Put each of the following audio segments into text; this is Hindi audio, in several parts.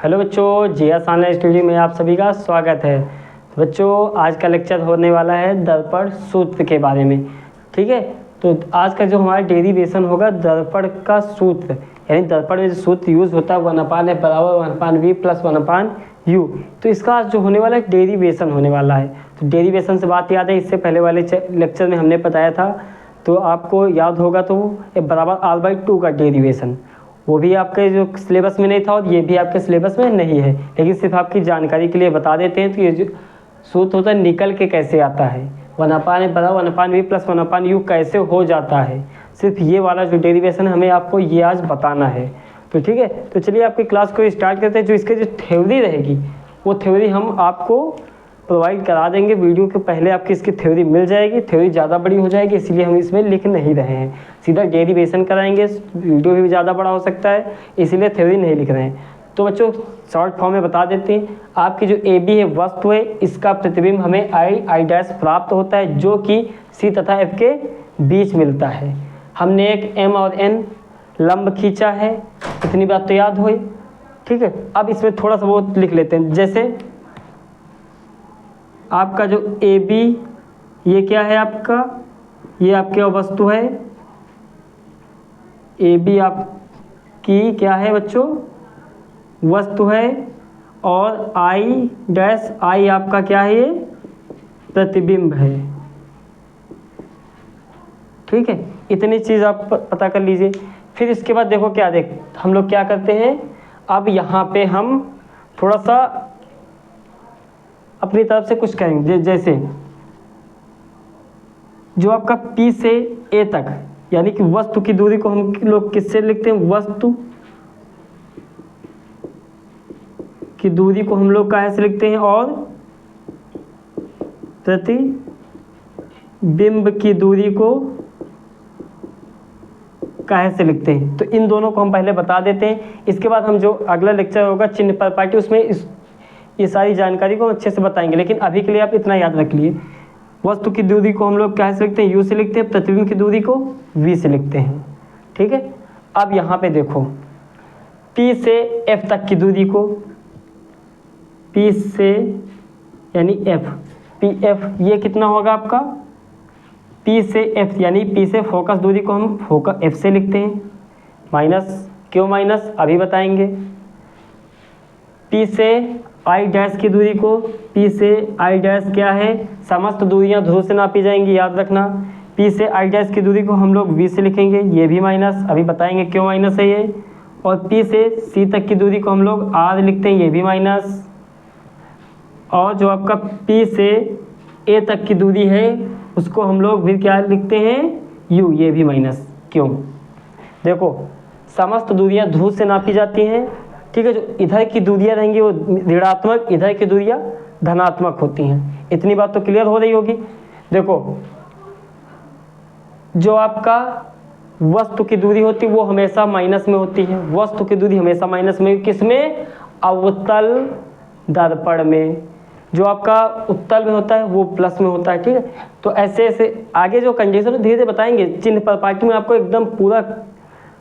हेलो बच्चों, जीएस ऑनलाइन स्टडी में आप सभी का स्वागत है। तो बच्चों, आज का लेक्चर होने वाला है दर्पण सूत्र के बारे में। ठीक है, तो आज का जो हमारा डेरिवेशन होगा दर्पण का सूत्र, यानी दर्पण में जो सूत्र यूज़ होता है 1/f बराबर 1/v प्लस 1/u। तो इसका आज जो होने वाला है डेरिवेशन होने वाला है। तो डेरिवेशन से बात याद है, इससे पहले वाले लेक्चर में हमने बताया था, तो आपको याद होगा तो बराबर r/2 का डेरिवेशन, वो भी आपके जो सिलेबस में नहीं था और ये भी आपके सिलेबस में नहीं है, लेकिन सिर्फ आपकी जानकारी के लिए बता देते हैं। तो ये जो सूत्र होता है निकल के कैसे आता है, 1/f बराबर 1/v प्लस 1/u कैसे हो जाता है, सिर्फ ये वाला जो डेरिवेशन हमें आपको ये आज बताना है। तो ठीक है, तो चलिए आपकी क्लास को स्टार्ट करते हैं। जो इसकी जो थ्योरी रहेगी वो थ्योरी हम आपको प्रोवाइड करा देंगे। वीडियो के पहले आपकी इसकी थ्योरी मिल जाएगी। थ्योरी ज़्यादा बड़ी हो जाएगी, इसीलिए हम इसमें लिख नहीं रहे हैं, सीधा डेरिवेशन कराएंगे। वीडियो भी ज़्यादा बड़ा हो सकता है, इसीलिए थ्योरी नहीं लिख रहे हैं। तो बच्चों शॉर्ट फॉर्म में बता देते हैं, आपकी जो ए बी है वस्तु है, इसका प्रतिबिंब हमें आई डैश प्राप्त होता है, जो कि सी तथा एफ के बीच मिलता है। हमने एक एम और एन लंब खींचा है, इतनी बात तो याद हो। ठीक है, अब इसमें थोड़ा सा वो लिख लेते हैं। जैसे आपका जो ए बी ये क्या है, आपका ये आपकी वस्तु है। ए बी आपकी क्या है बच्चों, वस्तु है, और आई डैश आई आपका क्या है, ये प्रतिबिंब है। ठीक है, इतनी चीज़ आप पता कर लीजिए। फिर इसके बाद देखो क्या हम लोग क्या करते हैं, अब यहाँ पे हम थोड़ा सा अपनी तरफ से कुछ करेंगे। जैसे जो आपका P से A तक, यानी कि वस्तु की दूरी को हम लोग किससे लिखते हैं, वस्तु की दूरी को हम लोग काहे से लिखते हैं, और प्रतिबिंब की दूरी को काहे से लिखते हैं। तो इन दोनों को हम पहले बता देते हैं। इसके बाद हम जो अगला लेक्चर होगा चिन्ह पर पार्टी, उसमें ये सारी जानकारी को अच्छे से बताएंगे। लेकिन अभी के लिए आप इतना याद रख लिए, वस्तु की दूरी को हम लोग क्या से लिखते हैं, u से लिखते हैं, प्रतिबिंब की दूरी को v से लिखते हैं। ठीक है, अब यहाँ पे देखो P से F तक की दूरी को, P से यानी F, PF ये कितना होगा आपका, P से F यानी P से फोकस दूरी को हम फोकस F से लिखते हैं। माइनस, क्यों माइनस अभी बताएंगे। P से आई डैश की दूरी को, P से आई डैश क्या है, समस्त दूरियां ध्रुव से नापी जाएंगी, याद रखना। P से आई डैश की दूरी को हम लोग V से लिखेंगे, ये भी माइनस, अभी बताएंगे क्यों माइनस है ये। और P से C तक की दूरी को हम लोग R लिखते हैं, ये भी माइनस। और जो आपका P से A तक की दूरी है उसको हम लोग भी क्या लिखते हैं, U, ये भी माइनस। क्यों, देखो समस्त दूरियां ध्रुव से नापी जाती हैं। ठीक है, जो इधर की दूरियां रहेंगी वो ऋणात्मक, इधर की दूरियां धनात्मक होती हैं। इतनी बात तो क्लियर हो रही होगी। देखो जो आपका वस्तु की दूरी होती है वो हमेशा माइनस में होती है, वस्तु की दूरी हमेशा माइनस में, किसमें, अवतल दर्पण में। जो आपका उत्तल में होता है वो प्लस में होता है। ठीक है, तो ऐसे ऐसे आगे जो कंडीशन धीरे धीरे बताएंगे, चिन्ह पर पार्टी में आपको एकदम पूरा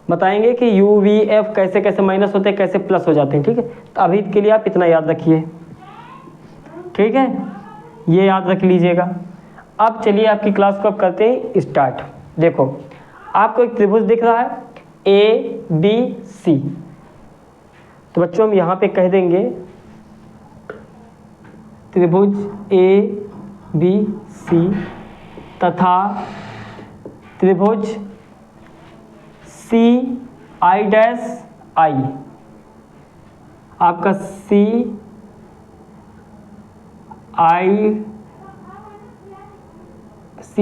बताएंगे कि U V F कैसे कैसे माइनस होते हैं, कैसे प्लस हो जाते हैं। ठीक है, तो अभी के लिए आप इतना याद रखिए। ठीक है, ये याद रख लीजिएगा। अब चलिए आपकी क्लास को अब करते हैं स्टार्ट। देखो आपको एक त्रिभुज दिख रहा है A B C, तो बच्चों हम यहाँ पे कह देंगे त्रिभुज A B C तथा त्रिभुज C I डैश I, आपका C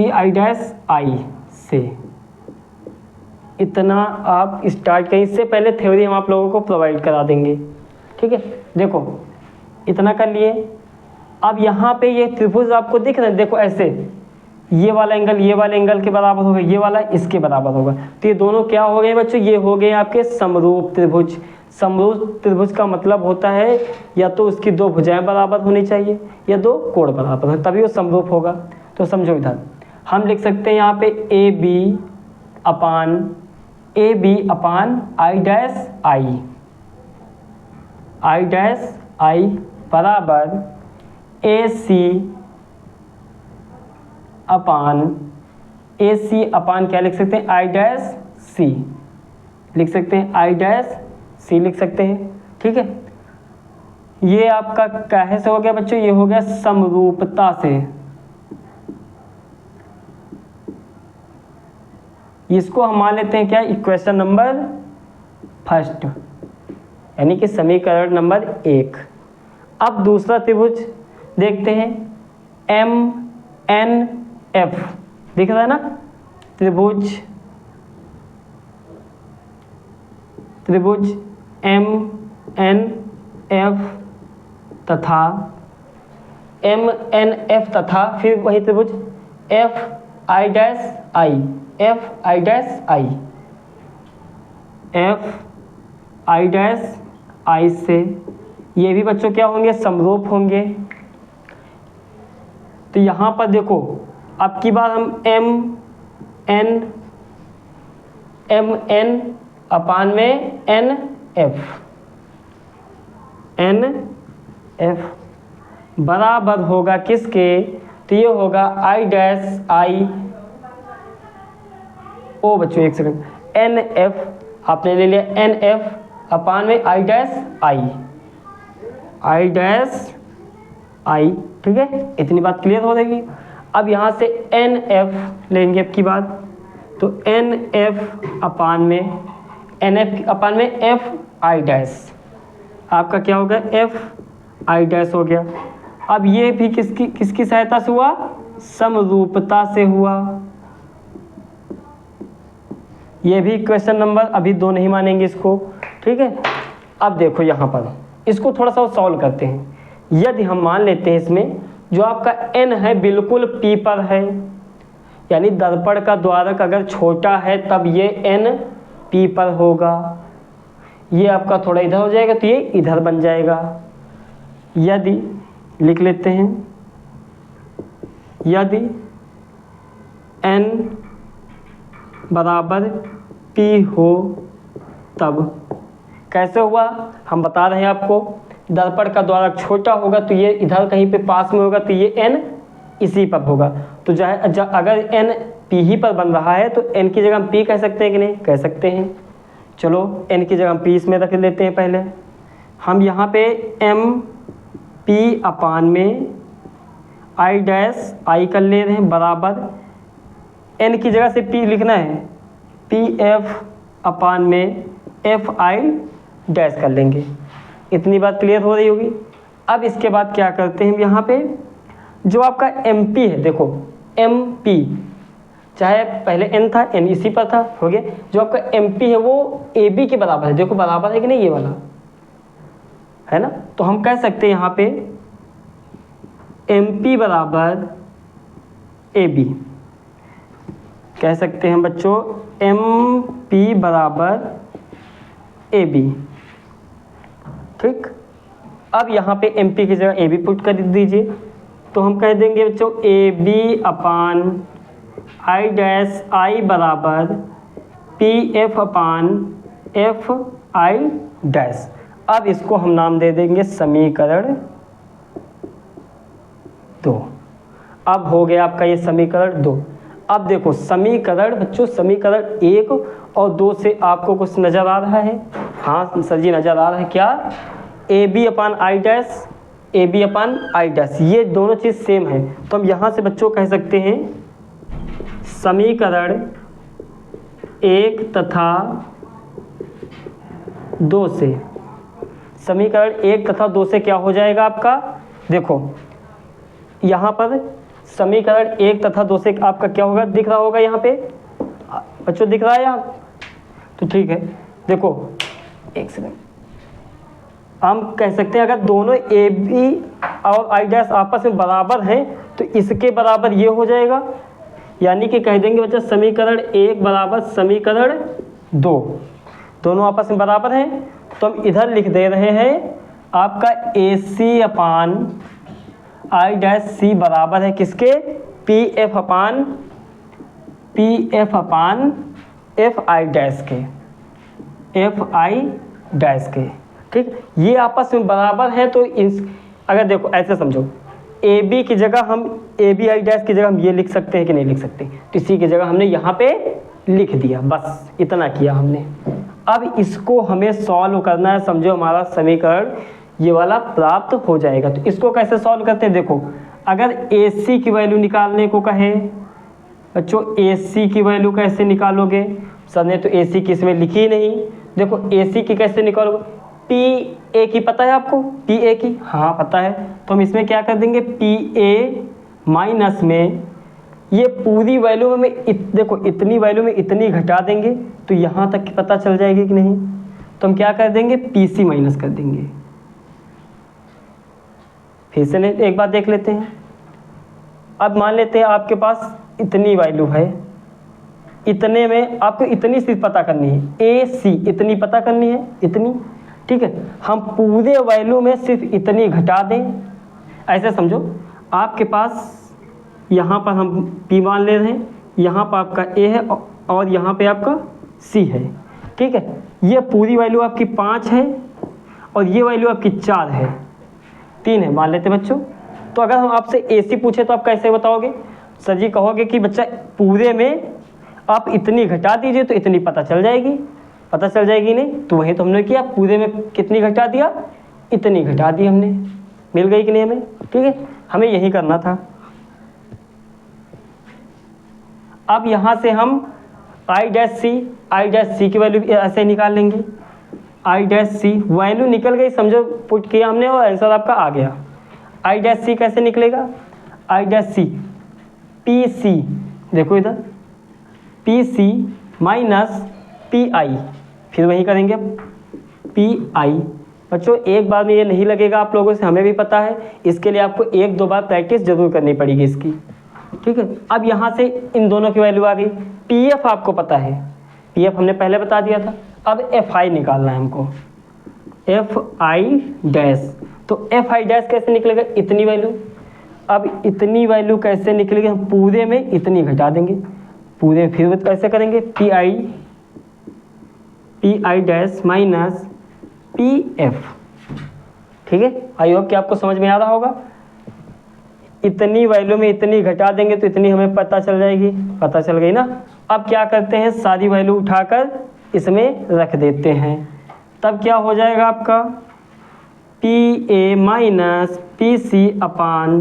I डैश I से। इतना आप स्टार्ट करें, इससे पहले थ्योरी हम आप लोगों को प्रोवाइड करा देंगे। ठीक है, देखो इतना कर लिए। अब यहाँ पे ये त्रिभुज आपको दिख रहा है, देखो ऐसे ये वाला एंगल के बराबर होगा, ये वाला इसके बराबर होगा। तो ये दोनों क्या हो गए बच्चों, ये हो गए आपके समरूप त्रिभुज। समरूप त्रिभुज का मतलब होता है या तो उसकी दो भुजाएं बराबर होनी चाहिए या दो कोण बराबर हो, तभी वो समरूप होगा। तो समझो इधर हम लिख सकते हैं यहाँ पे A B upon I dash I, I dash I बराबर ए सी अपान क्या लिख सकते हैं, आई डैश सी लिख सकते हैं, आई डैश सी लिख सकते हैं। ठीक है, ये आपका कैसे हो गया बच्चों, ये हो गया समरूपता से। इसको हम मान लेते हैं क्या, इक्वेशन नंबर फर्स्ट, यानी कि समीकरण नंबर 1। अब दूसरा त्रिभुज देखते हैं, एम एन एफ दिख रहा है ना, त्रिभुज एम एन एफ तथा एम एन एफ तथा फिर वही त्रिभुज F I dash I, F I dash I, F I dash आई से ये भी बच्चों क्या होंगे, समरूप होंगे। तो यहाँ पर देखो अब की बार हम एम एन अपान में एन एफ बराबर होगा किसके, तो ये होगा आई डैश आई ओ बच्चों एक सेकंड, एन एफ आपने ले लिया एन एफ अपान में आई डैश आई। ठीक है, इतनी बात क्लियर हो जाएगी। अब यहाँ से एन एफ लेंगे अब की बात, तो एन एफ अपान में एफ आई डैश आपका क्या हो गया, एफ आई डैश हो गया। अब ये भी किसकी सहायता से हुआ, समरूपता से हुआ। ये भी क्वेश्चन नंबर अभी 2 नहीं मानेंगे इसको। ठीक है, अब देखो यहाँ पर इसको थोड़ा सा सॉल्व करते हैं। यदि हम मान लेते हैं इसमें जो आपका n है बिल्कुल p पर है, यानी दर्पण का द्वारक अगर छोटा है तब ये n p पर होगा, ये आपका थोड़ा इधर हो जाएगा तो ये इधर बन जाएगा। यदि लिख लेते हैं, यदि n बराबर p हो तब कैसे हुआ, हम बता रहे हैं आपको, दर्पण का द्वारक छोटा होगा तो ये इधर कहीं पे पास में होगा तो ये n इसी पर होगा। तो अगर n p ही पर बन रहा है तो n की जगह हम p कह सकते हैं कि नहीं, कह सकते हैं। चलो n की जगह हम p इसमें रख लेते हैं। पहले हम यहाँ पे m p अपान में आई डैश आई कर ले रहे हैं बराबर n की जगह से p लिखना है, पी एफ अपान में एफ आई डैश कर लेंगे। इतनी बात क्लियर हो रही होगी। अब इसके बाद क्या करते हैं हम यहाँ पे, जो आपका एम पी है, देखो एम पी चाहे पहले एन था, एन इसी पर था, हो गया। जो आपका एम पी है वो ए बी के बराबर है, देखो बराबर है कि नहीं, ये वाला है ना। तो हम कह सकते हैं यहाँ पे एम पी बराबर ए बी, कह सकते हैं बच्चों एम पी बराबर ए बी। ठीक, अब यहाँ पे एम पी की जगह ए बी पुट कर दीजिए, तो हम कह देंगे बच्चों ए B upon I dash I बराबर P F upon F I dash. अब इसको हम नाम दे देंगे समीकरण 2। अब हो गया आपका ये समीकरण 2। अब देखो समीकरण बच्चों, समीकरण 1 और 2 से आपको कुछ नज़र आ रहा है, हाँ सर जी नज़र आ रहा है क्या, A B upon I dash, A B upon I dash, ये दोनों चीज़ सेम है। तो हम यहाँ से बच्चों कह सकते हैं समीकरण 1 तथा 2 से, समीकरण 1 तथा 2 से क्या हो जाएगा आपका, देखो यहाँ पर समीकरण 1 तथा 2 से आपका क्या होगा, दिख रहा होगा यहाँ पे बच्चों, दिख रहा है यहाँ, तो ठीक है। देखो एक सेकंड, हम कह सकते हैं अगर दोनों ए बी और आई डैश आपस में बराबर हैं तो इसके बराबर ये हो जाएगा, यानी कि कह देंगे बच्चा समीकरण 1 बराबर समीकरण 2, दोनों आपस में बराबर हैं। तो हम इधर लिख दे रहे हैं आपका ए सी अपान आई डैश सी बराबर है किसके, P F upon F I dash के, एफ आई डैश के। ठीक ठीक, ये आपस में बराबर है तो इस अगर देखो ऐसे समझो, ए बी की जगह हम ए बी आई डैश की जगह हम ये लिख सकते हैं कि नहीं लिख सकते, तो इसी की जगह हमने यहाँ पे लिख दिया, बस इतना किया हमने। अब इसको हमें सॉल्व करना है, समझो हमारा समीकरण ये वाला प्राप्त हो जाएगा। तो इसको कैसे सॉल्व करते हैं, देखो अगर ए सी की वैल्यू निकालने को कहे बच्चों, ए सी की वैल्यू कैसे निकालोगे, सर ने तो ए सी की इसमें लिखी ही नहीं। देखो ए सी की कैसे निकालोगे, पी ए की पता है आपको, पी ए की, हाँ पता है, तो हम इसमें क्या कर देंगे, पी ए माइनस में ये पूरी वैल्यू में देखो इतनी वैल्यू में इतनी घटा देंगे तो यहाँ तक की पता चल जाएगी कि नहीं, तो हम क्या कर देंगे, पी सी माइनस कर देंगे। फिर से एक बार देख लेते हैं। अब मान लेते हैं आपके पास इतनी वैल्यू है, इतने में आपको इतनी सिर्फ पता करनी है, ए सी इतनी पता करनी है, इतनी, ठीक है। हम पूरे वैल्यू में सिर्फ इतनी घटा दें, ऐसे समझो आपके पास यहाँ पर हम P मान ले रहे हैं, यहाँ पर आपका A है और यहाँ पे आपका C है, ठीक है। ये पूरी वैल्यू आपकी 5 है और ये वैल्यू आपकी 4 है, 3 है मान लेते बच्चों। तो अगर हम आपसे AC पूछे तो आप कैसे बताओगे, सर जी कहोगे कि बच्चा पूरे में आप इतनी घटा दीजिए तो इतनी पता चल जाएगी, पता चल जाएगी नहीं, तो वही तो हमने किया, पूरे में कितनी घटा दिया, इतनी घटा दी हमने, मिल गई कि नहीं हमें, ठीक है। हमें यही करना था। अब यहाँ से हम आई डैश सी की वैल्यू ऐसे निकाल लेंगे, आई डैश सी वैल्यू निकल गई, समझो पुट किया हमने और आंसर आपका आ गया। आई डैश सी कैसे निकलेगा, I dash C P C, देखो इधर P C minus P I, फिर वही करेंगे पी आई। बच्चों एक बार में ये नहीं लगेगा आप लोगों से, हमें भी पता है, इसके लिए आपको 1-2 बार प्रैक्टिस जरूर करनी पड़ेगी इसकी, ठीक है। अब यहाँ से इन दोनों की वैल्यू आ गई, पी एफ आपको पता है, पी एफ हमने पहले बता दिया था। अब एफ आई निकालना है हमको, एफ आई डैश, तो एफ आई डैश कैसे निकलेगा, इतनी वैल्यू। अब इतनी वैल्यू कैसे निकलेगी, हम पूरे में इतनी घटा देंगे, पूरे में फिर कैसे करेंगे, P I dash minus P F, ठीक है। आई होप कि आपको समझ में आ रहा होगा। इतनी वैल्यू में इतनी घटा देंगे तो इतनी हमें पता चल जाएगी, पता चल गई ना। अब क्या करते हैं, सारी वैल्यू उठाकर इसमें रख देते हैं, तब क्या हो जाएगा आपका, P A minus P C upon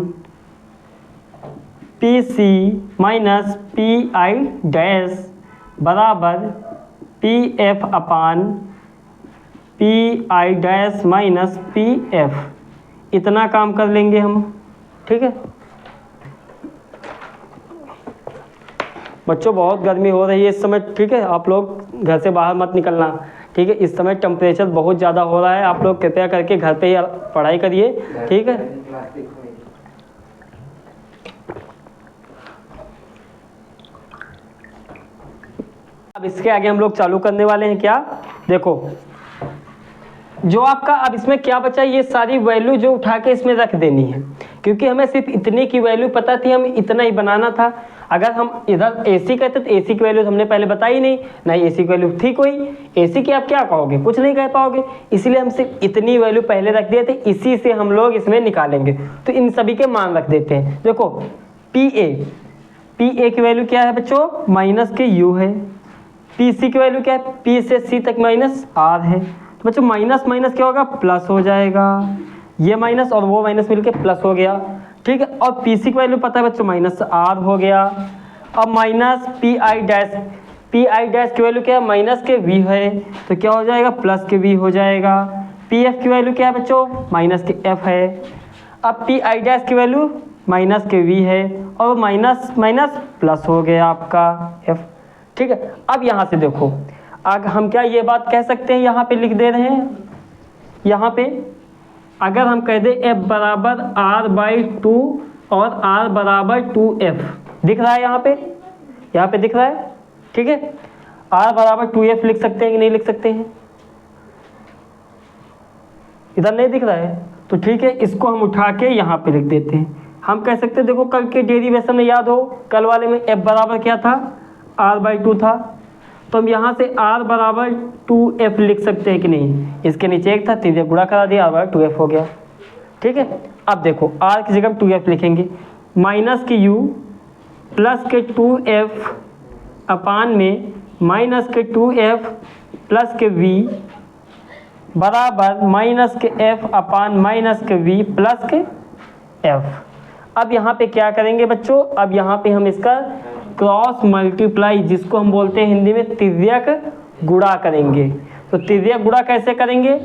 P C minus P I dash बराबर P F upon P I dash minus P F. इतना काम कर लेंगे हम, ठीक है। बच्चों बहुत गर्मी हो रही है इस समय, ठीक है, आप लोग घर से बाहर मत निकलना, ठीक है। इस समय टेम्परेचर बहुत ज़्यादा हो रहा है, आप लोग कृपया करके घर पे ही पढ़ाई करिए, ठीक है। अब इसके आगे हम लोग चालू करने वाले हैं क्या, देखो जो आपका अब इसमें क्या बचा, ये सारी वैल्यू जो उठा के इसमें रख देनी है, क्योंकि हमें सिर्फ इतने की वैल्यू पता थी, हम इतना ही बनाना था। अगर हम इधर AC कहते तो AC की वैल्यू हमने पहले बताई नहीं, AC की वैल्यू थी कोई, AC की आप क्या कहोगे, कुछ नहीं कह पाओगे, इसलिए हम सिर्फ इतनी वैल्यू पहले रख दिए थे, इसी से हम लोग इसमें निकालेंगे। तो इन सभी के मान रख देते हैं। देखो PA की वैल्यू क्या है बच्चों, माइनस के U है, PC की वैल्यू क्या है, P से C तक माइनस R है, तो बच्चों माइनस माइनस क्या होगा, प्लस हो जाएगा, ये माइनस और वो माइनस मिलके प्लस हो गया, ठीक है। और PC की वैल्यू पता है बच्चों, माइनस R हो गया। अब माइनस PI डैश की वैल्यू क्या है, माइनस के V है, तो क्या हो जाएगा, प्लस के V हो जाएगा। PF की वैल्यू क्या है बच्चों, माइनस के F है। अब PI डैश की वैल्यू माइनस के V है और माइनस माइनस प्लस हो गया आपका F, ठीक है। अब यहाँ से देखो, आगे हम क्या ये बात कह सकते हैं, यहाँ पे लिख दे रहे हैं, यहाँ पे अगर हम कह दें F बराबर R/2 और R बराबर 2F, दिख रहा है यहाँ पे दिख रहा है, ठीक है। R बराबर 2F लिख सकते हैं कि नहीं लिख सकते हैं, इधर नहीं दिख रहा है तो ठीक है, इसको हम उठा के यहाँ पे लिख देते हैं। हम कह सकते हैं, देखो कल के डेरिवेशन में याद हो, कल वाले में F बराबर क्या था, R/2 था, तो हम यहाँ से r बराबर 2f लिख सकते हैं कि नहीं। इसके नीचे एक था, तीसरे गुणा करा दिया, r बराबर 2f हो गया। ठीक है, अब देखो r की जगह 2f लिखेंगे, माइनस के u प्लस के 2f अपान में माइनस के 2f प्लस के v बराबर माइनस के f अपान माइनस के v प्लस के f। अब यहाँ पे क्या करेंगे बच्चों, अब यहाँ पे हम इसका क्रॉस मल्टीप्लाई, जिसको हम बोलते हैं हिंदी में तिर्यक गुणा करेंगे। तो तिर्यक गुणा कैसे करेंगे,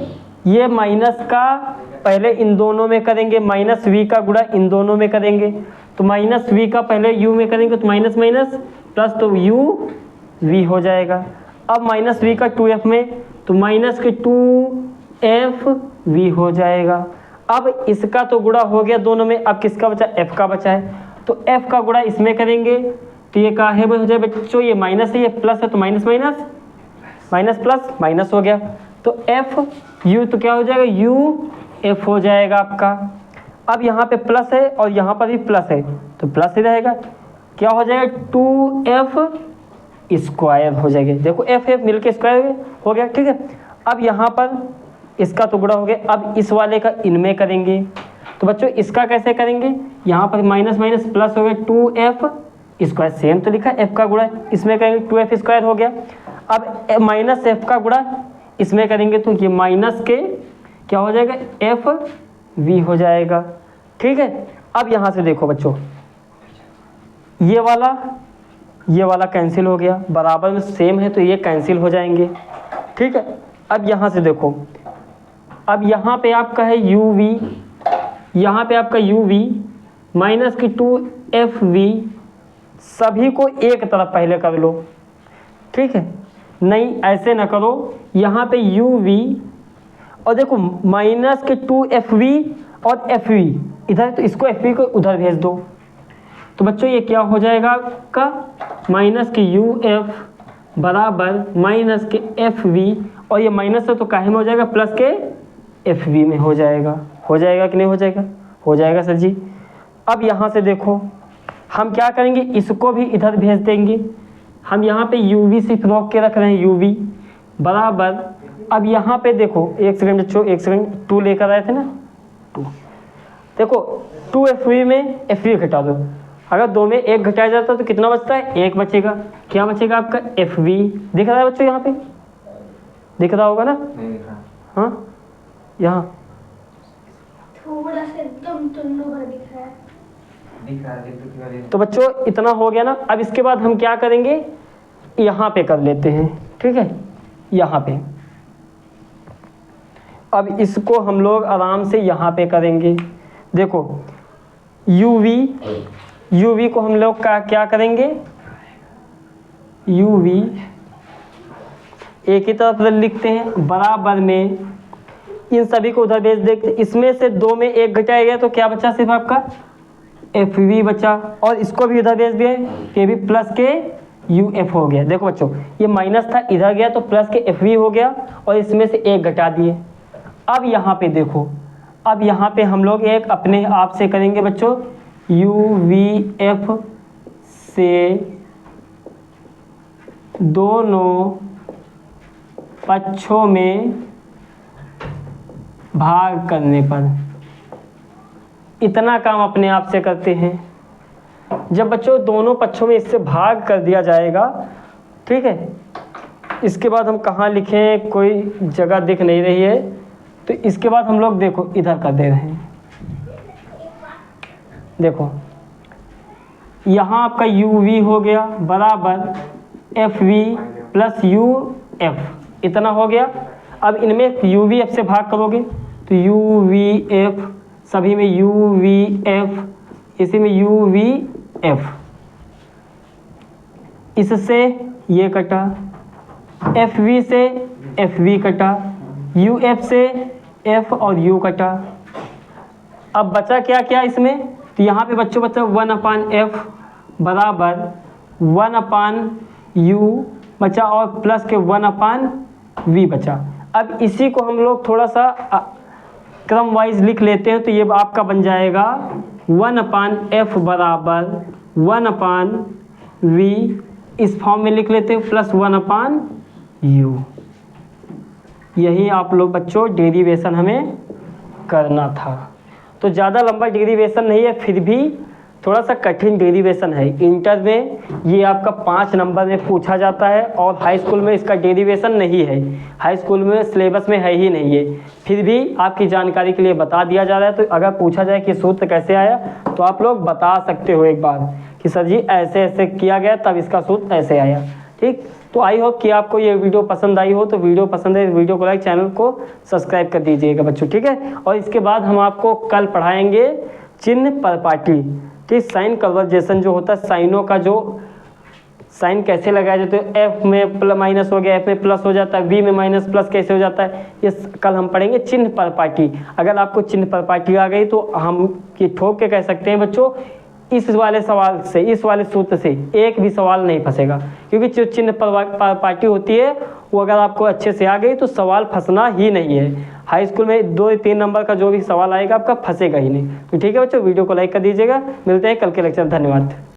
ये माइनस का पहले इन दोनों में करेंगे, माइनस v का गुणा इन दोनों में करेंगे। तो माइनस v का पहले u में करेंगे तो माइनस माइनस प्लस, तो u v हो जाएगा। अब माइनस v का 2f में तो माइनस के 2f v हो जाएगा। अब इसका तो गुणा हो गया दोनों में, अब किसका बचा, f का बचा है। तो f का गुणा इसमें करेंगे तो ये का है हो जाए बच्चों, ये माइनस है ये प्लस है, तो minus minus minus plus minus हो गया। तो f u तो क्या हो जाएगा, u f हो जाएगा आपका। अब यहाँ पे प्लस है और यहाँ पर भी प्लस है तो प्लस ही रहेगा, क्या हो जाएगा 2f स्क्वायर हो जाएगा। देखो f f मिलके स्क्वायर हो गया। ठीक है, अब यहाँ पर इसका तो गुणा हो गया, अब इस वाले का इनमें करेंगे। तो बच्चों इसका कैसे करेंगे, यहाँ पर माइनस माइनस प्लस हो गया 2f स्क्वायर, सेम तो लिखा f का गुणा, इसमें करेंगे 2f स्क्वायर हो गया। अब माइनस f का गुणा इसमें करेंगे तो ये माइनस के क्या हो जाएगा, f v हो जाएगा। ठीक है, अब यहाँ से देखो बच्चों, ये वाला कैंसिल हो गया, बराबर में सेम है तो ये कैंसिल हो जाएंगे। ठीक है, अब यहाँ से देखो, अब यहाँ पे आपका है uv, यहाँ पे आपका uv माइनस की 2fv, सभी को एक तरफ पहले कर लो। ठीक है, नहीं ऐसे ना करो, यहाँ पे uv और देखो माइनस के 2fv और fv इधर, तो इसको fv को उधर भेज दो। तो बच्चों ये क्या हो जाएगा आपका, माइनस के uf बराबर माइनस के fv, और ये माइनस है तो काहे में हो जाएगा, प्लस के fv में हो जाएगा। हो जाएगा कि नहीं हो जाएगा, हो जाएगा सर जी। अब यहाँ से देखो हम क्या करेंगे, इसको भी इधर भेज देंगे। हम यहाँ पे uv सिर्फ रोक के रख रहे हैं, uv बराबर, अब यहाँ पे देखो एक सेकंड बच्चों, एक सेकंड, 2 लेकर आए थे ना, 2 देखो 2fv में fv घटा दो, अगर 2 में 1 घटाया जाता तो कितना बचता है, 1 बचेगा। क्या बचेगा आपका, fv दिख रहा है बच्चों, यहाँ पे दिख रहा होगा ना, हाँ यहाँ थोड़ा सा एकदम टुल्लू भर दिख रहा है। तो बच्चों इतना हो गया ना। अब इसके बाद हम क्या करेंगे, यहाँ पे कर लेते हैं। ठीक है, यहाँ पे अब इसको हम लोग आराम से यहाँ पे करेंगे। देखो uv को हम लोग का क्या करेंगे, uv एक ही तरफ लिखते हैं, बराबर में इन सभी को उधर भेज देते। इसमें से 2 में 1 घटाया गया तो क्या बचा, सिर्फ आपका fv बचा, और इसको भी इधर भेज दिए, ये भी प्लस के uf हो गया। देखो बच्चों ये माइनस था, इधर गया तो प्लस के fv हो गया, और इसमें से 1 घटा दिए। अब यहाँ पे देखो, अब यहाँ पे हम लोग एक अपने आप से करेंगे बच्चों, uvf से दोनों पक्षों में भाग करने पर, इतना काम अपने आप से करते हैं। जब बच्चों दोनों पक्षों में इससे भाग कर दिया जाएगा, ठीक है, इसके बाद हम कहाँ लिखें, कोई जगह दिख नहीं रही है, तो इसके बाद हम लोग देखो इधर कर दे रहे हैं। देखो यहाँ आपका uv हो गया बराबर fv प्लस uf, इतना हो गया। अब इनमें uvf से भाग करोगे तो uvf, सभी में uvf, इसी में uvf, इससे ये कटा, fv से fv कटा, uf से f और u कटा। अब बचा क्या क्या इसमें, तो यहाँ पे बच्चों बचा 1/f बराबर 1/u बचा, और प्लस के 1/v बचा। अब इसी को हम लोग थोड़ा सा क्रम वाइज लिख लेते हैं, तो ये आपका बन जाएगा 1/f बराबर 1/v इस फॉर्म में लिख लेते हैं +1/u। यही आप लोग बच्चों डेरिवेशन हमें करना था। तो ज़्यादा लंबा डेरिवेशन नहीं है, फिर भी थोड़ा सा कठिन डेरिवेशन है। इंटर में ये आपका 5 नंबर में पूछा जाता है और हाई स्कूल में इसका डेरिवेशन नहीं है, हाई स्कूल में सिलेबस में है ही नहीं है। फिर भी आपकी जानकारी के लिए बता दिया जा रहा है। तो अगर पूछा जाए कि सूत्र कैसे आया तो आप लोग बता सकते हो एक बार कि सर जी ऐसे ऐसे किया गया तब इसका सूत्र ऐसे आया। ठीक, तो आई होप कि आपको ये वीडियो पसंद आई हो। तो वीडियो पसंद है वीडियो को लाइक, चैनल को सब्सक्राइब कर दीजिएगा बच्चों, ठीक है। और इसके बाद हम आपको कल पढ़ाएंगे चिन्ह परपाटी। ठीक, साइन कन्वर्जेशन जो होता है, साइनों का जो साइन कैसे लगाया जाता है, एफ में प्लस माइनस हो गया, एफ में प्लस हो जाता है, बी में माइनस प्लस कैसे हो जाता है, ये कल हम पढ़ेंगे चिन्ह परपाटी। अगर आपको चिन्ह परपाटी आ गई तो हम ये ठोक के कह सकते हैं बच्चों इस वाले सवाल से, इस वाले सूत्र से एक भी सवाल नहीं फंसेगा, क्योंकि जो चिन्ह परपाटी होती है वो अगर आपको अच्छे से आ गई तो सवाल फंसना ही नहीं है। हाई स्कूल में 2-3 नंबर का जो भी सवाल आएगा आपका फंसेगा ही नहीं। तो ठीक है बच्चों, वीडियो को लाइक कर दीजिएगा। मिलते हैं कल के लेक्चर, धन्यवाद।